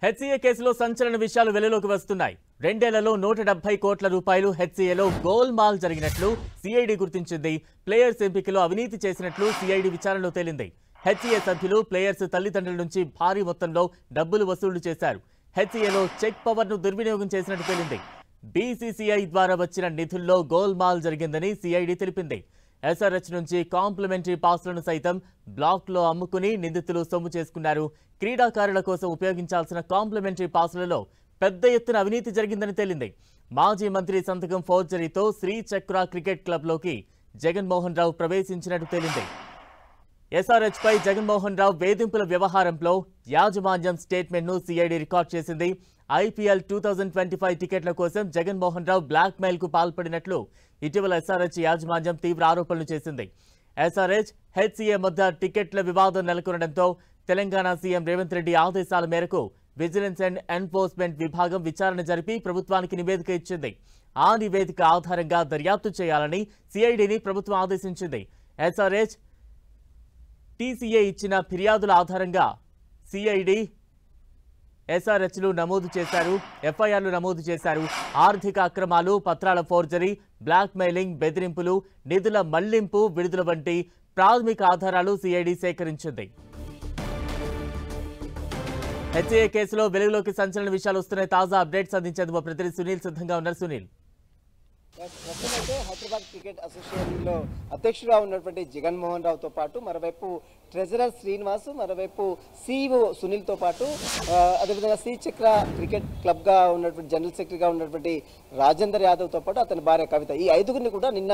HCA కేసులో సంచలన విషయాలు వెలుగులోకి వస్తున్నాయి. రెండేళ్లలో 170 కోట్ల రూపాయలు హెచ్సీఏలో గోల్మాల్ జరిగినట్లు సిఐడి గుర్తించింది. ప్లేయర్స్ ఎంపికలో అవినీతి చేసినట్లు సిఐడి విచారణలో తేలింది. హెచ్సీఏ సభ్యులు ప్లేయర్స్ తల్లిదండ్రుల నుంచి భారీ మొత్తంలో డబ్బులు వసూలు చేశారు. హెచ్సీఏలో చెక్ పవర్ను దుర్వినియోగం చేసినట్టు తేలింది. బీసీసీఐ ద్వారా వచ్చిన నిధుల్లో గోల్మాల్ జరిగిందని సిఐడి తెలిపింది. ఎస్ఆర్హెచ్ నుంచి కాంప్లిమెంటరీ పాస్లను సైతం బ్లాక్లో అమ్ముకుని నిందితులు సొమ్ము చేసుకున్నారు. క్రీడాకారుల కోసం ఉపయోగించాల్సిన కాంప్లిమెంటరీ పాస్లలో పెద్ద ఎత్తున అవినీతి జరిగిందని తేలింది. మాజీ మంత్రి సంతకం ఫోర్జరీతో శ్రీచక్ర క్రికెట్ క్లబ్లోకి జగన్మోహన్ రావు ప్రవేశించినట్టు తేలింది. ఎస్ఆర్హెచ్ పై జగన్మోహన్ రావు వేధింపుల వ్యవహారంలో యాజమాన్యం స్టేట్మెంట్ను సిఐడి రికార్డ్ చేసింది. ఐపీఎల్ 2025 టికెట్ల కోసం జగన్మోహన్ రావు బ్లాక్ మెయిల్ కు పాల్పడినట్లు ఇటీవల ఎస్ఆర్హెచ్ యాజమాన్యం తీవ్ర ఆరోపణలు చేసింది. ఎస్ఆర్హెచ్ హెచ్సీఏ మధ్య టికెట్ల వివాదం నెలకొనడంతో తెలంగాణ సీఎం రేవంత్ రెడ్డి ఆదేశాల మేరకు విజిలెన్స్ అండ్ ఎన్ఫోర్స్మెంట్ విభాగం విచారణ జరిపి ప్రభుత్వానికి నివేదిక ఇచ్చింది. ఆ నివేదిక ఆధారంగా దర్యాప్తు చేయాలని సిఐడిని ప్రభుత్వం ఆదేశించింది. ఎస్ఆర్హెచ్ టీసీఏ ఇచ్చిన ఫిర్యాదుల ఆధారంగా సిఐడి ఎస్ఆర్హెచ్లు నమోదు చేశారు, ఎఫ్ఐఆర్లు నమోదు చేశారు. ఆర్థిక అక్రమాలు, పత్రాల ఫోర్జరీ, బ్లాక్ మెయిలింగ్, బెదిరింపులు, నిధుల మళ్లింపు, విడుదల వంటి ప్రాథమిక ఆధారాలు సిఐడి సేకరించింది. హెచ్ఏ కేసులో వెలుగులోకి సంచలన విషయాలు వస్తున్నాయి. తాజా అప్డేట్స్ అందించేందుకు మా ప్రతినిధి సునీల్ సిద్ధంగా ఉన్నారు. సునీల్, ప్రస్తుతమైతే హైదరాబాద్ క్రికెట్ అసోసియేషన్లో అధ్యక్షుడిగా ఉన్నటువంటి జగన్మోహన్ రావుతో పాటు మరోవైపు ట్రెజరర్ శ్రీనివాస్, మరోవైపు సిఇఓ సునీల్తో పాటు అదేవిధంగా శ్రీచక్ర క్రికెట్ క్లబ్గా ఉన్నటువంటి జనరల్ సెక్రటరీగా ఉన్నటువంటి రాజేందర్ యాదవ్తో పాటు అతని భార్య కవిత, ఈ ఐదుగురిని కూడా నిన్న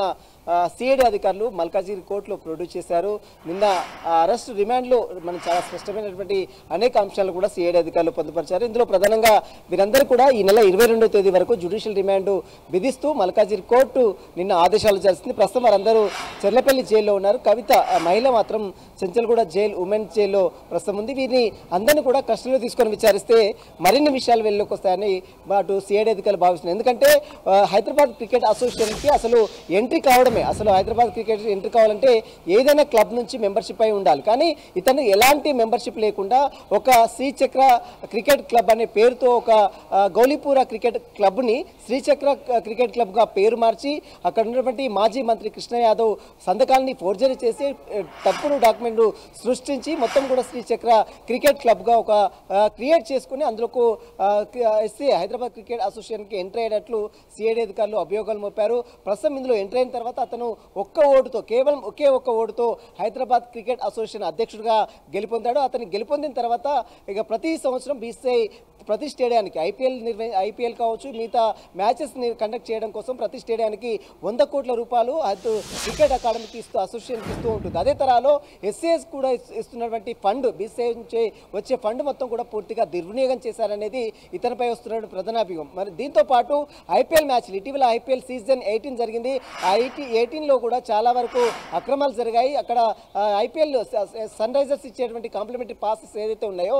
సిఐడి అధికారులు మల్కాజిగిరి కోర్టులో ప్రొడ్యూస్ చేశారు. నిన్న అరెస్ట్ రిమాండ్లో మనం చాలా స్పష్టమైనటువంటి అనేక అంశాలు కూడా సిఐడి అధికారులు పొందుపరిచారు. ఇందులో ప్రధానంగా వీరందరూ కూడా ఈ నెల 22వ తేదీ వరకు జ్యుడిషియల్ రిమాండ్ విధిస్తూ మల్కాజిగిరి కోర్టు నిన్న ఆదేశాలు చేస్తుంది. ప్రస్తుతం వారందరూ చెర్లపల్లి జైల్లో ఉన్నారు. కవిత మహిళ మాత్రం చెంచల్గూడ జైల్ ఉమెన్స్ జైల్లో ప్రస్తుతం ఉంది. వీరిని అందరినీ కూడా కస్టడీలో తీసుకొని విచారిస్తే మరిన్ని విషయాలు వెళ్ళలోకి వస్తాయని అటు సిఐడి అధికారులు భావిస్తున్నారు. ఎందుకంటే హైదరాబాద్ క్రికెట్ అసోసియేషన్కి అసలు ఎంట్రీ కావడమే, అసలు హైదరాబాద్ క్రికెట్ ఎంట్రీ కావాలంటే ఏదైనా క్లబ్ నుంచి మెంబర్షిప్ అయి ఉండాలి. కానీ ఇతను ఎలాంటి మెంబర్షిప్ లేకుండా ఒక శ్రీచక్ర క్రికెట్ క్లబ్ అనే పేరుతో ఒక గౌలీపుర క్రికెట్ క్లబ్ని శ్రీచక్ర క్రికెట్ క్లబ్గా పేరు మార్చి అక్కడ ఉన్నటువంటి మాజీ మంత్రి కృష్ణ యాదవ్ సంతకాలని ఫోర్జరీ చేసి తప్పుడు డాక్యుమెంట్ సృష్టించి మొత్తం కూడా శ్రీచక్ర క్రికెట్ క్లబ్గా ఒక క్రియేట్ చేసుకుని అందులోకి ఎస్సీ హైదరాబాద్ క్రికెట్ అసోసియేషన్కి ఎంటర్ అయ్యేటట్లు సిఐడి అధికారులు అభియోగాలు మోపారు. ప్రస్తుతం ఇందులో ఎంటర్ అయిన తర్వాత అతను కేవలం ఒకే ఒక్క ఓటుతో హైదరాబాద్ క్రికెట్ అసోసియేషన్ అధ్యక్షుడిగా గెలుపొందాడు. అతను గెలుపొందిన తర్వాత ఇక ప్రతి సంవత్సరం బీసీఐ ప్రతి స్టేడియానికి ఐపీఎల్ కావచ్చు, మిగతా మ్యాచెస్ కండక్ట్ చేయడం కోసం ప్రతి స్టేడియానికి 100 కోట్ల రూపాయలు అటు క్రికెట్ అకాడమీకి అసోసియేషన్కి ఇస్తూ ఉంటుంది. అదే తరాలో ఎస్ఏఎస్ కూడా ఇస్తున్నటువంటి ఫండ్, బీసీఐ నుంచి వచ్చే ఫండ్ మొత్తం కూడా పూర్తిగా దుర్వినియోగం చేశారనేది ఇతనిపై వస్తున్న ప్రధాన అభియోగం. మరి దీంతో పాటు ఐపీఎల్ మ్యాచ్లు, ఇటీవల ఐపీఎల్ సీజన్ 18 జరిగింది. 18లో కూడా చాలా వరకు అక్రమాలు జరిగాయి. అక్కడ ఐపీఎల్ సన్ రైజర్స్ ఇచ్చేటువంటి కాంప్లిమెంటరీ పాసెస్ ఏదైతే ఉన్నాయో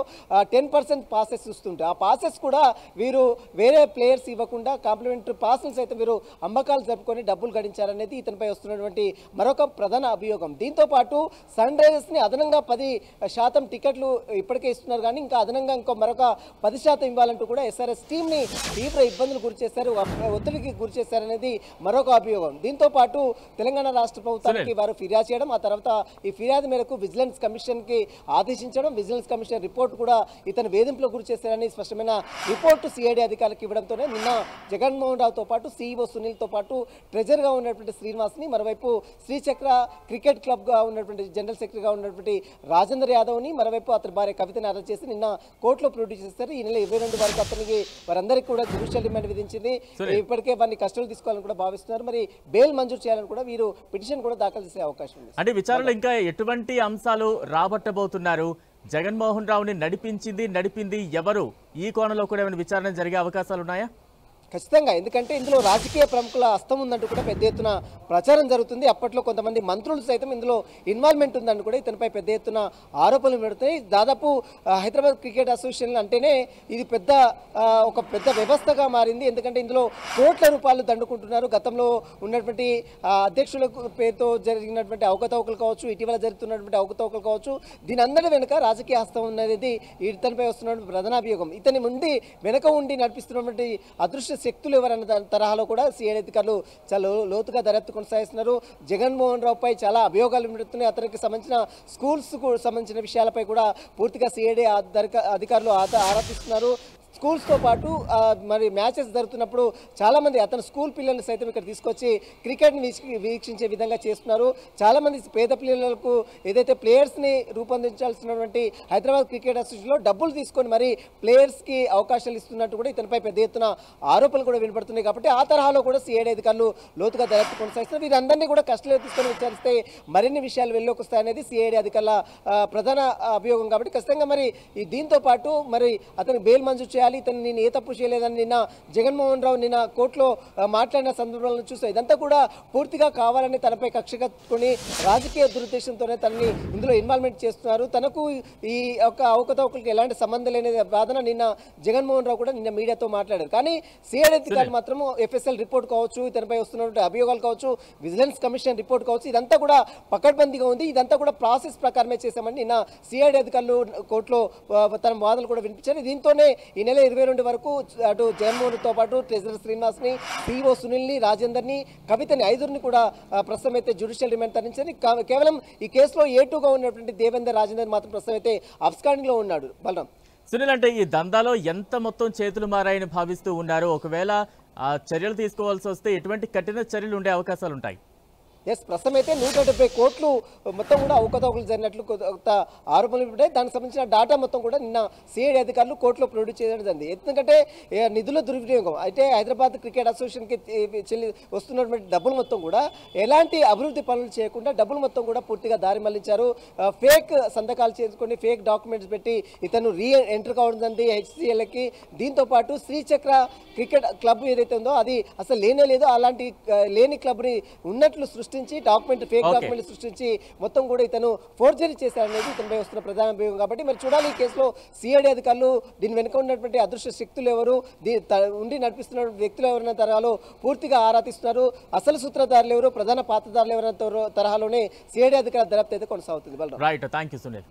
10% పాసెస్ ఇస్తుంటాయి. ఆ పాసెస్ కూడా వీరు వేరే ప్లేయర్స్ ఇవ్వకుండా కాంప్లిమెంటరీ పాసెస్ అయితే వీరు అమ్మకాలు జరుపుకొని డబ్బులు గడించారనేది ఇతనిపై వస్తున్నటువంటి మరొక ప్రధాన అభియోగం. దీంతో పాటు సన్ రైజర్స్ని అదనంగా 10% టికెట్లు ఇప్పటికే ఇస్తున్నారు, కానీ ఇంకా అదనంగా మరొక 10% ఇవ్వాలంటూ కూడా ఎస్ఆర్ఎస్ టీంని తీవ్ర ఇబ్బందులు గురి చేశారు, ఒత్తిడికి గురి చేశారనేది మరొక అభియోగం. దీంతో పాటు తెలంగాణ రాష్ట్ర ప్రభుత్వానికి వారు ఫిర్యాదు చేయడం, ఆ తర్వాత ఈ ఫిర్యాదు మేరకు విజిలెన్స్ కమిషన్కి ఆదేశించడం, విజిలెన్స్ కమిషన్ రిపోర్ట్ కూడా ఇతను వేధింపులకు గురి చేశారని స్పష్టమైన రిపోర్టు సిఐడి అధికారులకు ఇవ్వడంతోనే నిన్న జగన్మోహన్ రావుతో పాటు సిఇఓ సునీల్తో పాటు ట్రెజర్గా ఉన్నటువంటి శ్రీనివాస్ని, మరోవైపు శ్రీచక్ర క్రికెట్ క్లబ్గా ఉన్నటువంటి జనరల్ సెక్రటరీగా ఉన్నటువంటి రాజేందర్ యాదవ్ని, మరోవైపు అతని భార్య కవితని అరెస్ట్ చేసి నిన్న కోర్టులో ప్రొడ్యూస్ చేస్తారు. ఈ నెల 22 వరకు అతనికి వారందరికీ కూడా జ్యుడిషియల్ రిమాండ్ విధించింది. ఇప్పటికే వారిని కస్టడీలో తీసుకోవాలని కూడా భావిస్తున్నారు. మరి బెయిల్ మంజూరు చేయాలని కూడా వీరు పిటిషన్ కూడా దాఖలు చేసే అవకాశం ఉంది. అంటే విచారణలో ఇంకా ఎటువంటి అంశాలు రాబట్టబోతున్నారు? జగన్మోహన్ రావుని నడిపింది ఎవరు? ఈ కోణంలో కూడా ఏమైనా విచారణ జరిగే అవకాశాలు ఉన్నాయా? ఖచ్చితంగా, ఎందుకంటే ఇందులో రాజకీయ ప్రముఖుల హస్తం ఉందంటూ కూడా పెద్ద ఎత్తున ప్రచారం జరుగుతుంది. అప్పట్లో కొంతమంది మంత్రులు సైతం ఇందులో ఇన్వాల్వ్మెంట్ ఉందంటూ కూడా ఇతనిపై పెద్ద ఎత్తున ఆరోపణలు పెడుతున్నాయి. దాదాపు హైదరాబాద్ క్రికెట్ అసోసియేషన్ అంటేనే ఇది ఒక పెద్ద వ్యవస్థగా మారింది. ఎందుకంటే ఇందులో కోట్ల రూపాయలు దండుకుంటున్నారు. గతంలో ఉన్నటువంటి అధ్యక్షుల పేరుతో జరిగినటువంటి అవకతవకలు కావచ్చు, ఇటీవల జరుగుతున్నటువంటి అవకతవకలు కావచ్చు, దీని అందరి వెనుక రాజకీయ హస్తం ఉన్నది ఇతనిపై వస్తున్నటువంటి ప్రధానాభియోగం. ఇతని ముందు వెనుక ఉండి నడిపిస్తున్నటువంటి అదృశ్య శక్తులు ఎవరన్న తరహాలో కూడా సిఐడి అధికారులు చాలా లోతుగా దర్యాప్తు కొనసాగిస్తున్నారు. జగన్మోహన్ రావుపై చాలా అభియోగాలు పెడుతున్నాయి. అతనికి సంబంధించిన స్కూల్స్కు సంబంధించిన విషయాలపై కూడా పూర్తిగా సిఐడి అధికారులు ఆరా తీస్తున్నారు. స్కూల్స్తో పాటు మరి మ్యాచెస్ జరుగుతున్నప్పుడు చాలామంది అతని స్కూల్ పిల్లల్ని సైతం ఇక్కడ తీసుకొచ్చి క్రికెట్ని వీక్షించే విధంగా చేస్తున్నారు. చాలామంది పేద పిల్లలకు ఏదైతే ప్లేయర్స్ని రూపొందించాల్సినటువంటి హైదరాబాద్ క్రికెట్ అసోసియేషన్లో డబ్బులు తీసుకొని మరి ప్లేయర్స్కి అవకాశాలు ఇస్తున్నట్టు కూడా ఇతనిపై పెద్ద ఎత్తున ఆరోపణలు కూడా వినపడుతున్నాయి. కాబట్టి ఆ తరహాలో కూడా సిఐడి అధికారులు లోతుగా దర్యాప్తు కొనసాగిస్తున్నారు. వీరందరినీ కూడా కస్టడీలో తీసుకొని విచారిస్తే మరిన్ని విషయాలు వెలుగులోకి వస్తాయనేది సిఐడి అధికారుల ప్రధాన అభియోగం. కాబట్టి ఖచ్చితంగా మరి దీంతో పాటు మరి అతనికి బెయిల్ మంజూరు చేయాలి, ఇతను నేను ఏ తప్పు చేయలేదని నిన్న జగన్మోహన్ రావు నిన్న కోర్టులో మాట్లాడిన సందర్భాలను చూస్తే ఇదంతా కూడా పూర్తిగా కావాలని తనపై కక్ష కట్టుకొని రాజకీయ దురుద్దేశంతోనే తనని ఇందులో ఇన్వాల్వ్మెంట్ చేస్తున్నారు. తనకు ఈ యొక్క అవకతవకలకు ఎలాంటి సంబంధం లేని వాదన నిన్న జగన్మోహన్ రావు కూడా నిన్న మీడియాతో మాట్లాడారు. కానీ సిఐడి అధికారులు మాత్రం ఎఫ్ఎస్ఎల్ రిపోర్ట్ కావచ్చు, ఇతనిపై వస్తున్నటువంటి అభియోగాలు కావచ్చు, విజిలెన్స్ కమిషన్ రిపోర్ట్ కావచ్చు, ఇదంతా కూడా పకడ్బందీగా ఉంది. ఇదంతా కూడా ప్రాసెస్ ప్రకారమే చేశామని నిన్న సిఐడి అధికారులు కోర్టులో తన వాదనలు కూడా వినిపించారు. దీంతోనే ఈ నెల 22 వరకు అటు జగన్మోహన్తో పాటు ట్రెజరర్ శ్రీనివాస్ని, సిఇఓ సునీల్ని, రాజేందర్ని, కవితని 5 కూడా ప్రస్తుతం అయితే జ్యుడిషియల్ రిమాండ్ తరలించింది. కేవలం ఈ కేసులో A2గా ఉన్నటువంటి దేవేందర్ రాజేందర్ మాత్రం ప్రస్తుతం అయితే అబ్స్కాండింగ్లో ఉన్నాడు. బలరాం, సునీల్, అంటే ఈ దందాలో ఎంత మొత్తం చేతులు మారాయని భావిస్తూ ఉన్నారు? ఒకవేళ ఆ చర్యలు తీసుకోవాల్సి వస్తే ఎటువంటి కఠిన చర్యలు ఉండే అవకాశాలు ఉంటాయి? ప్రస్తుతం అయితే 170 కోట్లు మొత్తం కూడా అవకతవకలు జరిగినట్లు కొత్త ఆరోపణలు ఉంటాయి. దానికి సంబంధించిన డాటా మొత్తం కూడా నిన్న సిఐడి అధికారులు కోర్టులో ప్రొడ్యూస్ చేయడం జరిగింది. ఎందుకంటే నిధుల దుర్వినియోగం అయితే హైదరాబాద్ క్రికెట్ అసోసియేషన్కి వస్తున్నటువంటి డబ్బులు మొత్తం కూడా ఎలాంటి అభివృద్ధి పనులు చేయకుండా డబ్బులు మొత్తం కూడా పూర్తిగా దారి మళ్లించారు. ఫేక్ సంతకాలు చేసుకొని ఫేక్ డాక్యుమెంట్స్ పెట్టి ఇతను ఎంటర్ కావడం జరిగింది HCLకి. దీంతో పాటు శ్రీచక్ర క్రికెట్ క్లబ్ ఏదైతే ఉందో అది అసలు లేనే లేదో అలాంటి లేని క్లబ్ని ఉన్నట్లు ఫేక్ డాక్యుమెంట్ సృష్టించి మొత్తం కూడా ఇతను ఫోర్జరీ చేశారనేది ఇతనిపై వస్తున్న ప్రధాన అభియోగం. కాబట్టి మరి చూడాలి ఈ కేసులో సిఐడి అధికారులు దీని వెనుక ఉన్నటువంటి అదృశ్య శక్తులు ఎవరు, ఉండి నడిపిస్తున్న వ్యక్తులు ఎవరన్న తరహాలో పూర్తిగా ఆరా తీస్తున్నారు. అసలు సూత్రధారులు ఎవరు, ప్రధాన పాత్రధారులు ఎవరన్న తరహాలోనే సిఐడి అధికారుల దర్యాప్తు అయితే కొనసాగుతుంది. Right, thank you Sunil.